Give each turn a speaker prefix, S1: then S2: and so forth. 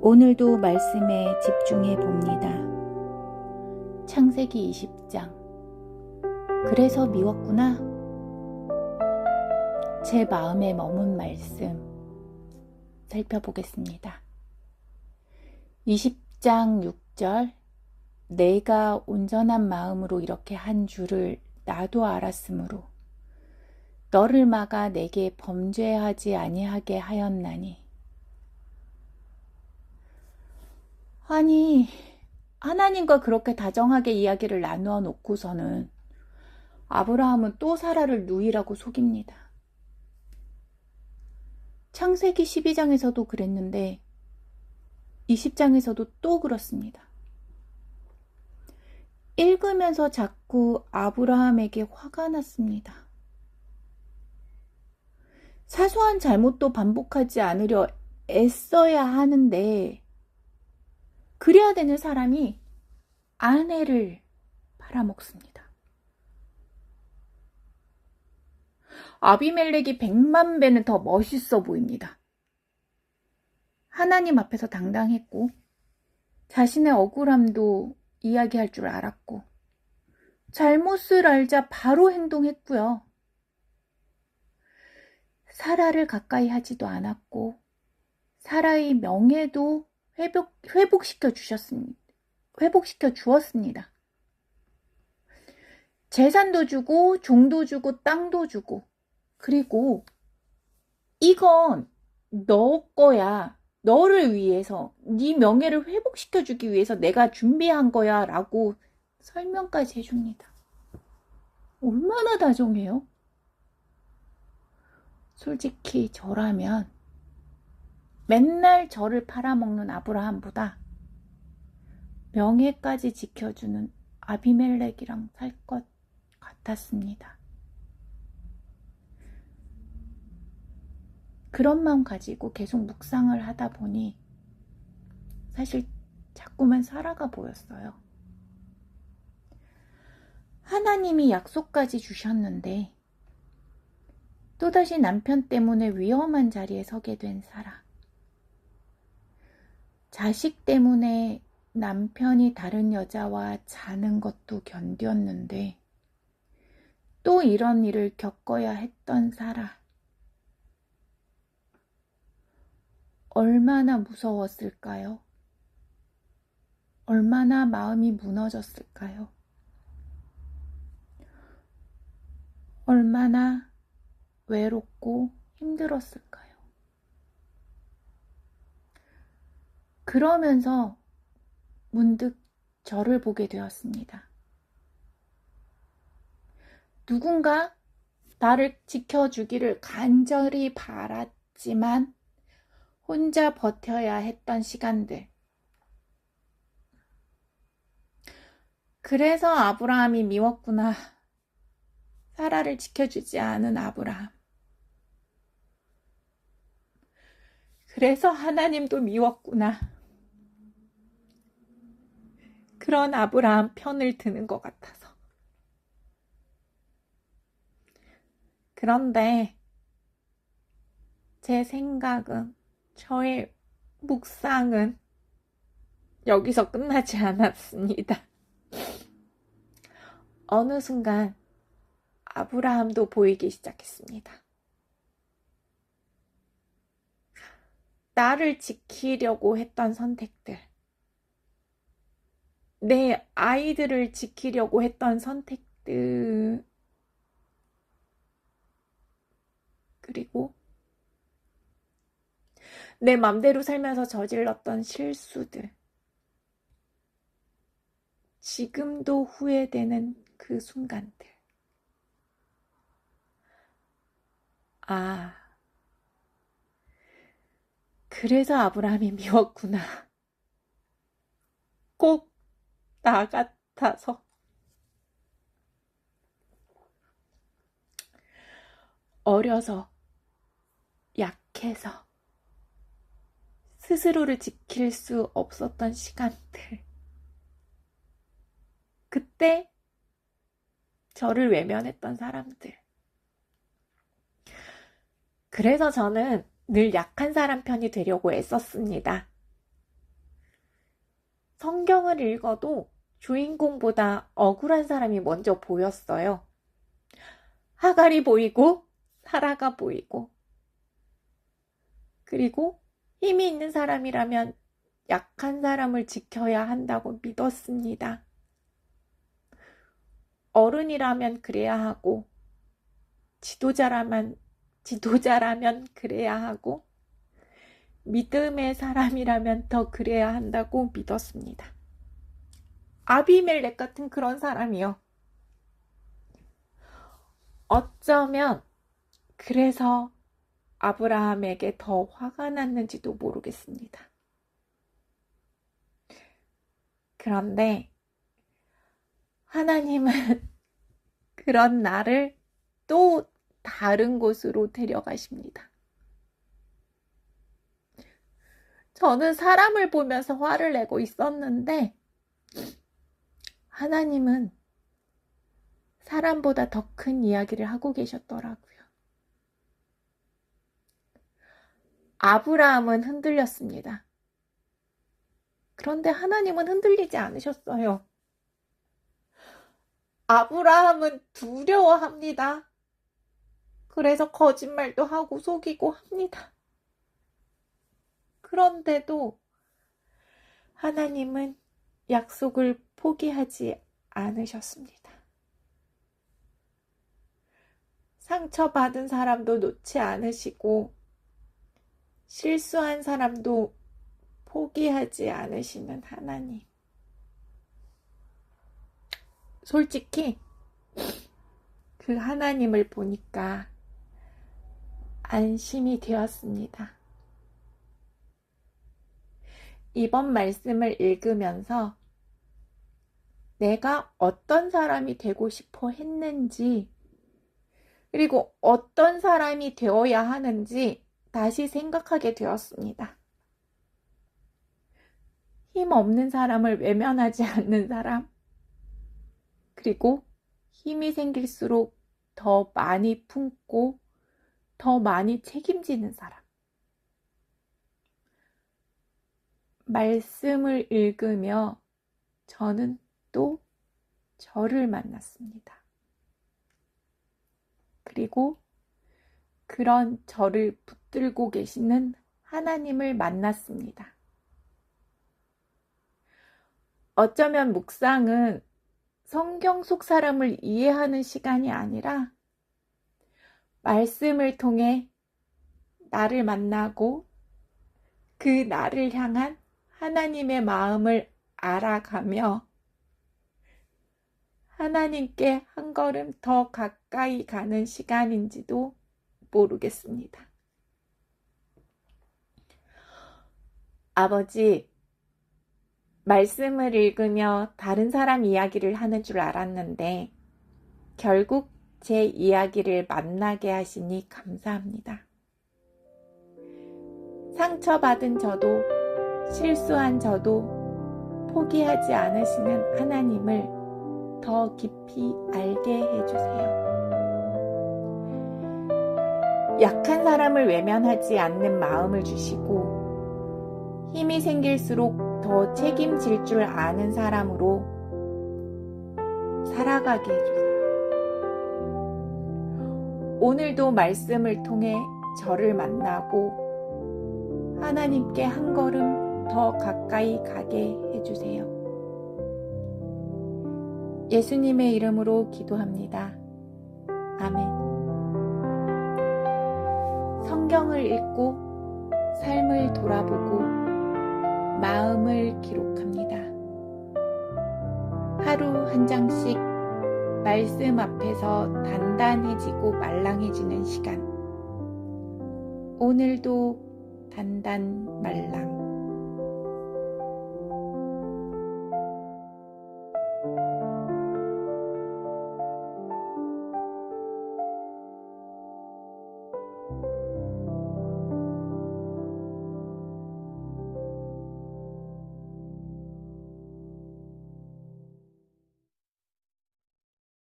S1: 오늘도 말씀에 집중해 봅니다. 창세기 20장. 그래서 미웠구나. 제 마음에 머문 말씀 살펴보겠습니다. 20장 6절. 내가 온전한 마음으로 이렇게 한 줄을 나도 알았으므로 너를 막아 내게 범죄하지 아니하게 하였나니. 아니, 하나님과 그렇게 다정하게 이야기를 나누어 놓고서는 아브라함은 또 사라를 누이라고 속입니다. 창세기 12장에서도 그랬는데 20장에서도 또 그렇습니다. 읽으면서 자꾸 아브라함에게 화가 났습니다. 사소한 잘못도 반복하지 않으려 애써야 하는데 그래야 되는 사람이 아내를 팔아먹습니다. 아비멜렉이 100만 배는 더 멋있어 보입니다. 하나님 앞에서 당당했고 자신의 억울함도 이야기할 줄 알았고 잘못을 알자 바로 행동했고요. 사라를 가까이 하지도 않았고 사라의 명예도 회복시켜 주었습니다. 재산도 주고 종도 주고 땅도 주고, 그리고 이건 너 거야. 너를 위해서, 네 명예를 회복시켜 주기 위해서 내가 준비한 거야 라고 설명까지 해줍니다. 얼마나 다정해요? 솔직히 저라면 맨날 저를 팔아먹는 아브라함보다 명예까지 지켜주는 아비멜렉이랑 살 것 같았습니다. 그런 마음 가지고 계속 묵상을 하다 보니 사실 자꾸만 사라가 보였어요. 하나님이 약속까지 주셨는데 또다시 남편 때문에 위험한 자리에 서게 된 사라. 자식 때문에 남편이 다른 여자와 자는 것도 견뎠는데 또 이런 일을 겪어야 했던 사라. 얼마나 무서웠을까요? 얼마나 마음이 무너졌을까요? 얼마나 외롭고 힘들었을까요? 그러면서 문득 저를 보게 되었습니다. 누군가 나를 지켜주기를 간절히 바랐지만 혼자 버텨야 했던 시간들. 그래서 아브라함이 미웠구나. 사라를 지켜주지 않은 아브라함. 그래서 하나님도 미웠구나. 그런 아브라함 편을 드는 것 같아서. 그런데 제 생각은, 저의 묵상은 여기서 끝나지 않았습니다. 어느 순간 아브라함도 보이기 시작했습니다. 나를 지키려고 했던 선택들, 내 아이들을 지키려고 했던 선택들, 그리고 내 맘대로 살면서 저질렀던 실수들, 지금도 후회되는 그 순간들. 아, 그래서 아브라함이 미웠구나. 꼭 나 같아서. 어려서, 약해서, 스스로를 지킬 수 없었던 시간들. 그때 저를 외면했던 사람들. 그래서 저는 늘 약한 사람 편이 되려고 애썼습니다. 성경을 읽어도 주인공보다 억울한 사람이 먼저 보였어요. 하갈이 보이고 사라가 보이고, 그리고 힘이 있는 사람이라면 약한 사람을 지켜야 한다고 믿었습니다. 어른이라면 그래야 하고, 지도자라면 그래야 하고, 믿음의 사람이라면 더 그래야 한다고 믿었습니다. 아비멜렉 같은 그런 사람이요. 어쩌면 그래서 아브라함에게 더 화가 났는지도 모르겠습니다. 그런데 하나님은 그런 나를 또 다른 곳으로 데려가십니다. 저는 사람을 보면서 화를 내고 있었는데 하나님은 사람보다 더 큰 이야기를 하고 계셨더라고요. 아브라함은 흔들렸습니다. 그런데 하나님은 흔들리지 않으셨어요. 아브라함은 두려워합니다. 그래서 거짓말도 하고 속이고 합니다. 그런데도 하나님은 약속을 포기하지 않으셨습니다. 상처받은 사람도 놓지 않으시고 실수한 사람도 포기하지 않으시는 하나님. 솔직히 그 하나님을 보니까 안심이 되었습니다. 이번 말씀을 읽으면서 내가 어떤 사람이 되고 싶어 했는지, 그리고 어떤 사람이 되어야 하는지 다시 생각하게 되었습니다. 힘 없는 사람을 외면하지 않는 사람, 그리고 힘이 생길수록 더 많이 품고 더 많이 책임지는 사람. 말씀을 읽으며 저는 또 저를 만났습니다. 그리고 그런 저를 붙들고 계시는 하나님을 만났습니다. 어쩌면 묵상은 성경 속 사람을 이해하는 시간이 아니라 말씀을 통해 나를 만나고 그 나를 향한 하나님의 마음을 알아가며 하나님께 한 걸음 더 가까이 가는 시간인지도 모르겠습니다. 아버지, 말씀을 읽으며 다른 사람 이야기를 하는 줄 알았는데 결국 제 이야기를 만나게 하시니 감사합니다. 상처받은 저도 실수한 저도 포기하지 않으시는 하나님을 더 깊이 알게 해주세요. 약한 사람을 외면하지 않는 마음을 주시고 힘이 생길수록 더 책임질 줄 아는 사람으로 살아가게 해주세요. 오늘도 말씀을 통해 저를 만나고 하나님께 한 걸음 더 가까이 가게 해주세요. 예수님의 이름으로 기도합니다. 아멘. 성경을 읽고 삶을 돌아보고 마음을 기록합니다. 하루 한 장씩 말씀 앞에서 단단해지고 말랑해지는 시간. 오늘도 단단 말랑.